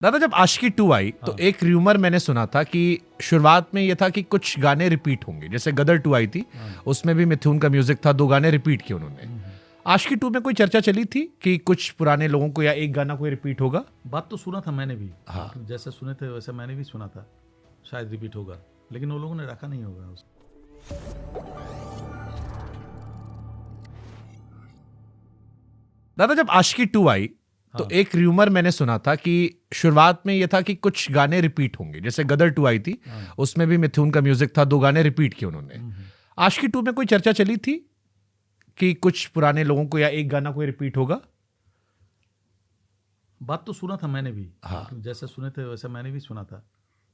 दादा जब आशिकी 2 आई तो एक र्यूमर मैंने सुना था कि शुरुआत में ये था कि कुछ गाने रिपीट होंगे, जैसे गदर 2 आई थी उसमें भी मिथुन का म्यूजिक था, 2 गाने रिपीट किए उन्होंने। आशिकी 2 में कोई चर्चा चली थी कि कुछ पुराने लोगों को या एक गाना कोई रिपीट होगा? बात तो सुना था मैंने भी, हाँ। जैसे सुने थे वैसे मैंने भी सुना था शायद रिपीट होगा, लेकिन वो लोगों ने रखा नहीं होगा उसको। दादा जब आशिकी 2 आई तो एक र्यूमर मैंने सुना था कि शुरुआत में ये था कि कुछ गाने रिपीट होंगे, जैसे गदर 2 आई थी उसमें भी मिथुन का म्यूजिक था, 2 गाने रिपीट किए उन्होंने। आशिकी 2 में कोई चर्चा चली थी कि कुछ पुराने लोगों को या एक गाना कोई रिपीट होगा? बात तो सुना था मैंने भी, जैसे सुने थे वैसे मैंने भी सुना था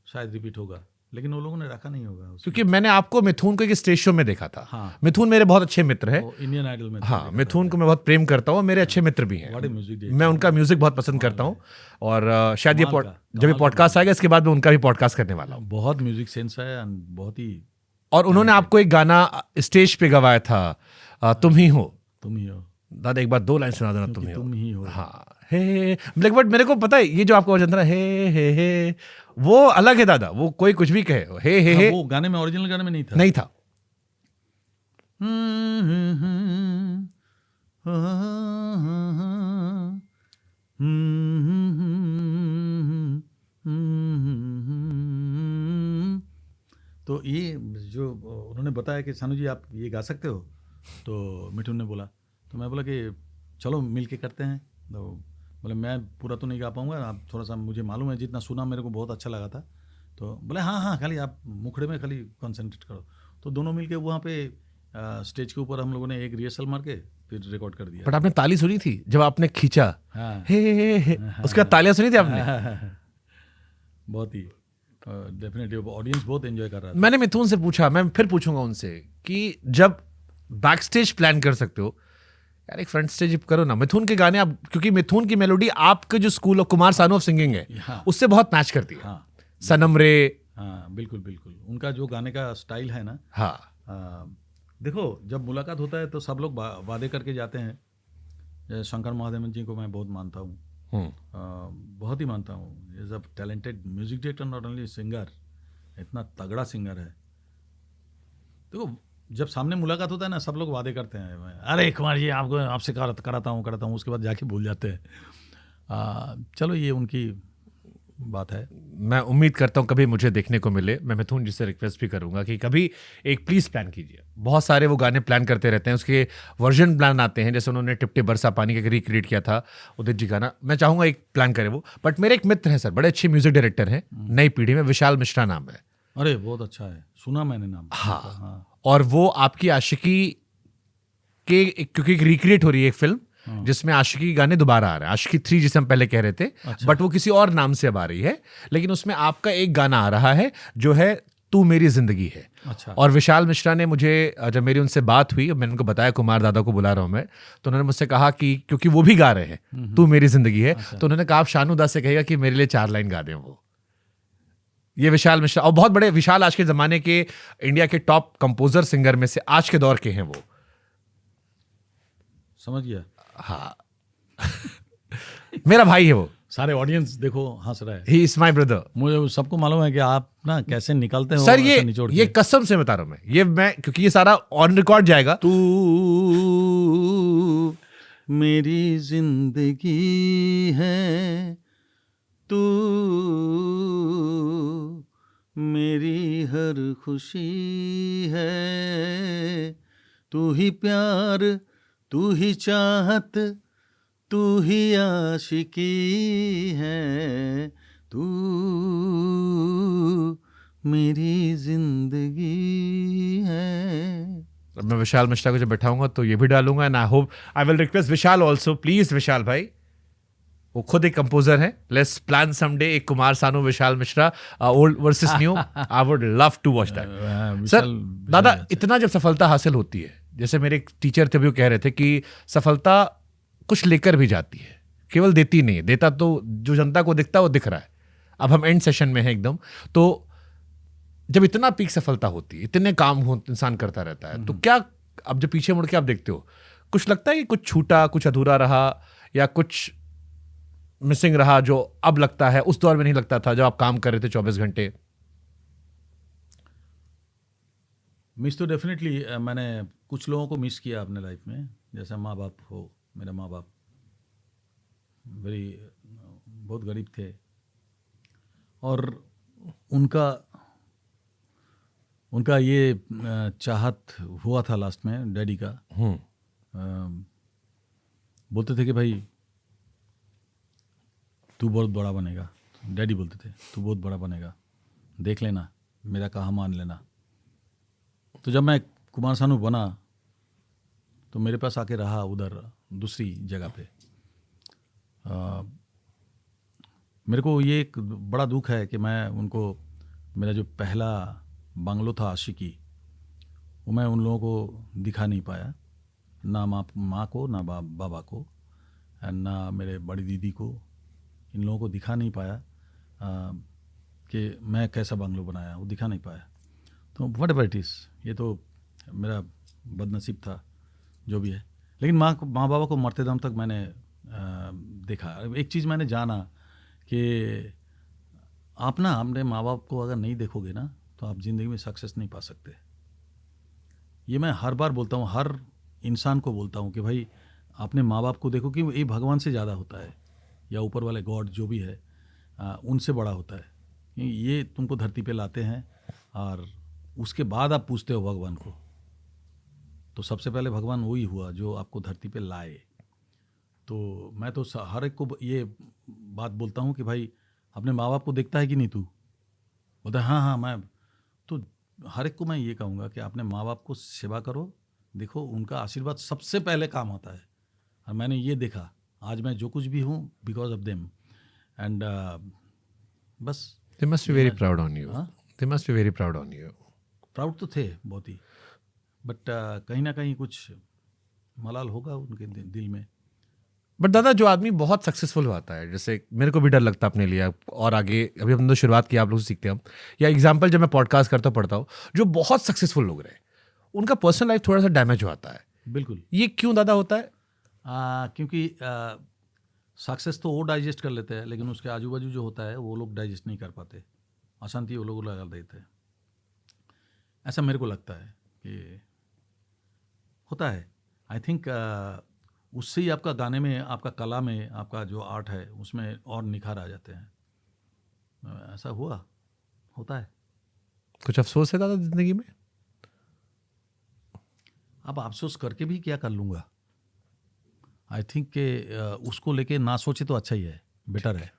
शायद रिपीट होगा, लेकिन वो लोगों ने रखा नहीं होगा उसको। क्योंकि मैंने आपको मिथुन को एक स्टेज शो में देखा था। हाँ। मिथुन मेरे बहुत अच्छे मित्र हैं, इंडियन आइडल में। हाँ, मिथुन को मैं बहुत प्रेम करता हूँ, मेरे अच्छे मित्र भी हैं, मैं उनका म्यूजिक बहुत पसंद करता हूँ। और शायद ये जब ये पॉडकास्ट आएगा इसके बाद मैं उनका भी पॉडकास्ट करने वाला हूँ। बहुत म्यूजिक सेंस है, बहुत ही। और उन्होंने आपको एक गाना स्टेज पे गवाया था, तुम ही हो। तुम ही हो दादा एक बार 2 लाइन सुना देना, तुम ही हो। हाँ, हे बट मेरे को पता है ये जो आपका वजन था हे वो अलग है दादा, वो कोई कुछ भी कहे हे वो गाने में, ओरिजिनल गाने में नहीं था। नहीं था। तो ये जो उन्होंने बताया कि सानू जी आप ये गा सकते हो, तो मिठुन ने बोला, तो मैं बोला कि चलो मिल के करते हैं। तो बोले मैं पूरा तो नहीं गा पाऊंगा, आप थोड़ा सा, मुझे मालूम है, जितना सुना मेरे को बहुत अच्छा लगा था। तो बोले हाँ खाली आप मुखड़े में खाली कॉन्सेंट्रेट करो। तो दोनों मिल के वहाँ पे स्टेज के ऊपर हम लोगों ने एक रिहर्सल मार के फिर रिकॉर्ड कर दिया। बट आपने ताली सुनी थी जब आपने खींचा? हाँ। हे उसके बाद तालियां सुनी थी आपने? बहुत ही डेफिनेटली ऑडियंस बहुत एंजॉय कर रहा था। मैंने मिथुन से पूछा, मैं फिर पूछूंगा उनसे कि जब बैक स्टेज प्लान कर सकते हो यार, एक फ्रंट स्टेज करो ना। मिथुन के गाने आप, क्योंकि मिथुन की मेलोडी आपके जो school of Kumar Sanu of singing है उससे बहुत मैच करती है। हाँ, सनम रे। हाँ बिल्कुल, उनका जो गाने का स्टाइल है ना। हाँ, देखो जब मुलाकात होता है तो सब लोग वादे करके जाते हैं। जैसे शंकर महादेवन जी को मैं बहुत मानता हूँ, बहुत ही मानता हूँ। Is a talented music director, not only singer, इतना तगड़ा सिंगर है। देखो जब सामने मुलाकात होता है ना, सब लोग वादे करते हैं, अरे कुमार जी आपको आपसे कराता हूँ, उसके बाद जाके भूल जाते हैं। चलो ये उनकी बात है। मैं उम्मीद करता हूँ कभी मुझे देखने को मिले। मैं मिथुन जी से रिक्वेस्ट भी करूंगा कि कभी एक प्लीज प्लान कीजिए। बहुत सारे वो गाने प्लान करते रहते हैं, उसके वर्जन प्लान आते हैं, जैसे उन्होंने टिप टिप बरसा पानी का रिक्रिएट किया था उदित जी गाना। मैं चाहूंगा एक प्लान करे वो। बट मेरे एक मित्र हैं सर, बड़े अच्छे म्यूजिक डायरेक्टर हैं, नई पीढ़ी में, विशाल मिश्रा नाम है। अरे बहुत अच्छा है, सुना मैंने नाम। हाँ। और वो आपकी आशिकी के, क्योंकि एक रिक्रिएट हो रही है एक फिल्म जिसमें आशिकी गाने दोबारा आ रहे हैं, आशिकी 3 जिसे हम पहले कह रहे थे। अच्छा। बट वो किसी और नाम से अब आ रही है, लेकिन उसमें आपका एक गाना आ रहा है जो है तू मेरी जिंदगी है। अच्छा। और विशाल मिश्रा ने मुझे, जब मेरी उनसे बात हुई, मैंने उनको बताया कुमार दादा को बुला रहा हूं मैं, तो उन्होंने मुझसे कहा कि क्योंकि वो भी गा रहे हैं तू मेरी जिंदगी है, तो उन्होंने कहा आप शानू दास से कहेगा कि मेरे लिए 4 लाइन गा दें वो। ये विशाल मिश्रा, और बहुत बड़े, विशाल आज के जमाने के इंडिया के टॉप कंपोजर सिंगर में से आज के दौर के हैं वो। समझ गया। हाँ। मेरा भाई है वो। सारे ऑडियंस देखो हंस रहा है। He is my brother. मुझे सबको मालूम है कि आप ना कैसे निकलते हो सर। ये कसम से बता रहा हूं मैं क्योंकि ये सारा ऑन रिकॉर्ड जाएगा। तू मेरी जिंदगी है, तू मेरी हर खुशी है, तू ही प्यार, तू ही चाहत, तू ही आशिकी है, तू मेरी जिंदगी है। मैं विशाल मिश्रा को जब बैठाऊंगा तो ये भी डालूंगा, and I hope I will request Vishal also, please Vishal भाई, वो खुद एक कंपोजर है, लेट्स प्लान समडे एक Kumar Sanu Vishal Mishra old versus new. I would love to watch that. Sir दादा, इतना जब सफलता हासिल होती है, जैसे मेरे एक टीचर थे, वो कह रहे थे कि सफलता कुछ लेकर भी जाती है, केवल देती नहीं है। देता तो जो जनता को दिखता है वो दिख रहा है। अब हम एंड सेशन में हैं एकदम, तो जब इतना पीक सफलता होती है, इतने काम हो, इंसान करता रहता है, तो क्या अब जब पीछे मुड़ के आप देखते हो, कुछ लगता है कि कुछ छूटा, कुछ अधूरा रहा, या कुछ मिसिंग रहा जो अब लगता है, उस दौर में नहीं लगता था जब आप काम कर रहे थे 24 घंटे? मिस तो डेफिनेटली मैंने कुछ लोगों को मिस किया अपने लाइफ में, जैसे माँ बाप हो। मेरे माँ बाप बहुत गरीब थे, और उनका ये चाहत हुआ था लास्ट में डैडी का। बोलते थे कि भाई तू बहुत बड़ा बनेगा। डैडी बोलते थे तू बहुत बड़ा बनेगा, देख लेना, मेरा कहा मान लेना। तो जब मैं कुमार सानू बना तो मेरे पास आके रहा उधर दूसरी जगह पे। मेरे को ये एक बड़ा दुख है कि मैं उनको, मेरा जो पहला बंगलो था आशिकी, वो मैं उन लोगों को दिखा नहीं पाया, ना माँ को, ना बाबा को, ना मेरे बड़ी दीदी को। इन लोगों को दिखा नहीं पाया कि मैं कैसा बंगलो बनाया, वो दिखा नहीं पाया। तो व्हाट एवर इट इज़, ये तो मेरा बदनसीब था जो भी है। लेकिन माँ बाबा को मरते दम तक मैंने देखा। एक चीज़ मैंने जाना कि आप ना अपने माँ बाप को अगर नहीं देखोगे ना तो आप ज़िंदगी में सक्सेस नहीं पा सकते। ये मैं हर बार बोलता हूँ, हर इंसान को बोलता हूँ कि भाई अपने माँ बाप को देखो, कि ये भगवान से ज़्यादा होता है, या ऊपर वाले गॉड जो भी है उनसे बड़ा होता है। ये तुमको धरती पे लाते हैं और उसके बाद आप पूछते हो भगवान को, तो सबसे पहले भगवान वही हुआ जो आपको धरती पे लाए। तो मैं तो हर एक को ये बात बोलता हूँ कि भाई अपने माँ बाप को देखता है कि नहीं तू? बोलता है हाँ मैं। तो हर एक को मैं ये कहूँगा कि अपने माँ बाप को सेवा करो, देखो उनका आशीर्वाद सबसे पहले काम आता है। और मैंने ये देखा, आज मैं जो कुछ भी हूँ बिकॉज ऑफ देम। एंड बस। They must be very proud on you. हाँ? They must be very proud on you. Proud तो थे बहुत ही, बट कहीं ना कहीं कुछ मलाल होगा उनके दिल में। बट दादा, जो आदमी बहुत सक्सेसफुल होता है, जैसे मेरे को भी डर लगता है अपने लिए, और आगे अभी हमने तो शुरुआत की, आप लोग से सीखते हैं हम, या एग्जाम्पल जब मैं पॉडकास्ट करता पढ़ता हूँ, जो बहुत सक्सेसफुल लोग रहे उनका पर्सनल लाइफ थोड़ा सा डैमेज होता है। बिल्कुल। ये क्यों दादा होता है? क्योंकि सक्सेस तो वो डाइजेस्ट कर लेते हैं, लेकिन उसके आजू बाजू जो होता है वो लोग डाइजेस्ट नहीं कर पाते, अशांति वो लोग लगा देते हैं। ऐसा मेरे को लगता है कि होता है। आई थिंक उससे ही आपका गाने में, आपका कला में, आपका जो आर्ट है उसमें और निखार आ जाते हैं। ऐसा होता है। कुछ अफसोस है दादा जिंदगी में? अब अफसोस करके भी क्या कर लूँगा। आई थिंक कि उसको लेके ना सोचे तो अच्छा ही है, बेटर है।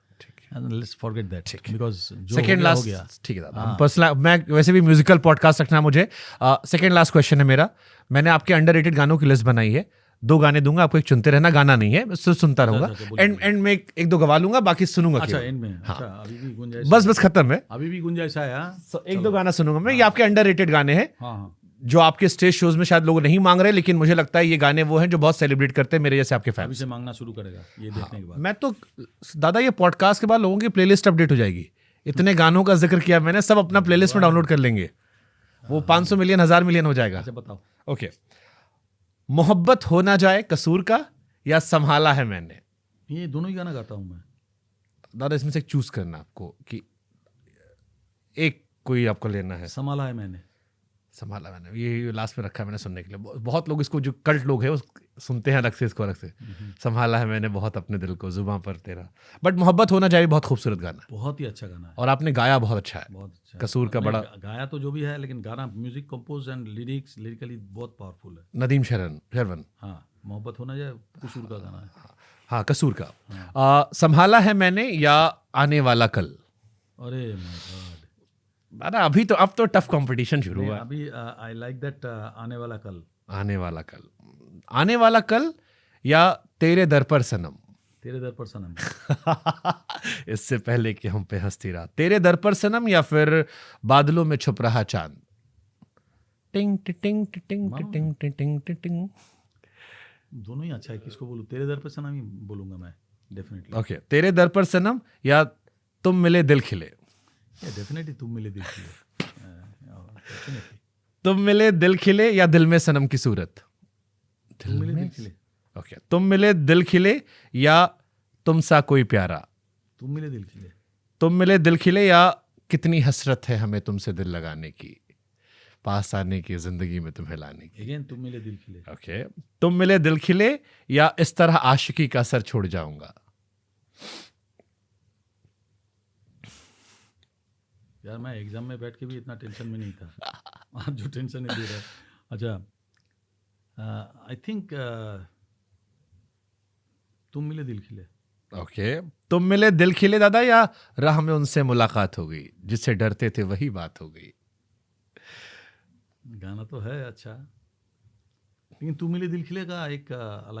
Let's forget that, because second last, ठीक है दादा, पर्सनल, मैं वैसे भी म्यूजिकल पॉडकास्ट रखना मुझे। सेकंड लास्ट क्वेश्चन है मेरा। मैंने आपके अंडररेटेड गानों की लिस्ट बनाई है, 2 गाने दूंगा आपको, एक चुनते रहना, गाना नहीं है, सिर्फ सुनता रहूंगा। एंड में एक दो गवा लूंगा, बाकी सुनूंगा। अच्छा, एंड में? अच्छा, अभी भी गुंजाइश? बस खत्म है, अभी भी गुंजाइश है। एक दो गाना सुनूंगा मैं। ये आपके अंडररेटेड गाने हैं। हाँ, जो आपके स्टेज शोज में शायद लोग नहीं मांग रहे, लेकिन मुझे लगता है ये गाने वो हैं जो बहुत सेलिब्रेट करते हैं मेरे जैसे आपके फैंस। अभी से मांगना शुरू करेगा ये देखने के बाद। मैं तो दादा, ये पॉडकास्ट के बाद लोगों की प्लेलिस्ट अपडेट हो जाएगी। इतने गानों का जिक्र किया मैंने, सब अपना प्लेलिस्ट में डाउनलोड कर लेंगे। वो 500 मिलियन, 1000 मिलियन हो जाएगा। अच्छा बताओ। ओके, मोहब्बत हो ना जाए कसूर का, या संभाला है मैंने? ये दोनों ही गाना गाता हूँ मैं। दादा, इसमें से चूज करना आपको, कि एक कोई आपको लेना है। संभाला है मैंने। संभाला मैंने, ये लास्ट में रखा है मैंने सुनने के लिए। बहुत लोग इसको, जो कल्ट लोग हैं, वो सुनते हैं अलग से, इसको अलग से। संभाला है मैंने बहुत अपने दिल को, जुबां पर तेरा। बट मोहब्बत होना चाहिए बहुत खूबसूरत गाना, बहुत ही अच्छा गाना है, और आपने गाया बहुत अच्छा है। बहुत अच्छा। कसूर का बड़ा गाया तो जो भी है, लेकिन गाना, म्यूजिक कंपोज एंड लिरिकली बहुत पावरफुल है। नदीम शरवन। हाँ, मोहब्बत होना जाए कसूर का गाना है। हाँ, कसूर का। संभाला है मैंने या आने वाला कल? अरे माय गॉड दादा, अभी तो, अब तो टफ कंपटीशन शुरू हुआ। अभी आई लाइक दैट आने वाला कल। आने वाला कल, आने वाला कल, या तेरे दर पर सनम? तेरे दर पर सनम। इससे पहले कि हम पे हंसती रात, तेरे दर पर सनम या फिर बादलों में छुप रहा चांद? टिंग टिंग टिंग टिंग टिंग टिंग। दोनों ही अच्छा है, किसको बोलूं? तेरे दर पर सनम ही बोलूंगा मैं, डेफिनेटली। ओके, तेरे दर पर सनम या तुम मिले दिल खिले? डेफिनेटली तुम मिले दिल खिले। तुम मिले दिल खिले या दिल में सनम की सूरत? तुम मिले दिल खिले। ओके, तुम मिले दिल खिले या तुम सा कोई प्यारा, तुम मिले दिल खिले, तुम मिले दिल खिले, या कितनी हसरत है हमें तुमसे दिल लगाने की, पास आने की, जिंदगी में तुम्हें लाने की। अगेन तुम मिले दिल खिले। ओके, तुम मिले दिल खिले, या इस तरह आशिकी का असर छोड़ जाऊंगा। यार मैं एग्जाम में बैठ के भी इतना टेंशन में नहीं था, आप जो टेंशन दे रहे हैं। अच्छा, आई थिंक तुम मिले दिल खिले। ओके, तुम मिले दिल खिले दादा, या राह में उनसे मुलाकात हो गई, जिससे डरते थे वही बात हो गई। गाना तो है अच्छा, लेकिन तुम मिले दिल खिले का एक अलग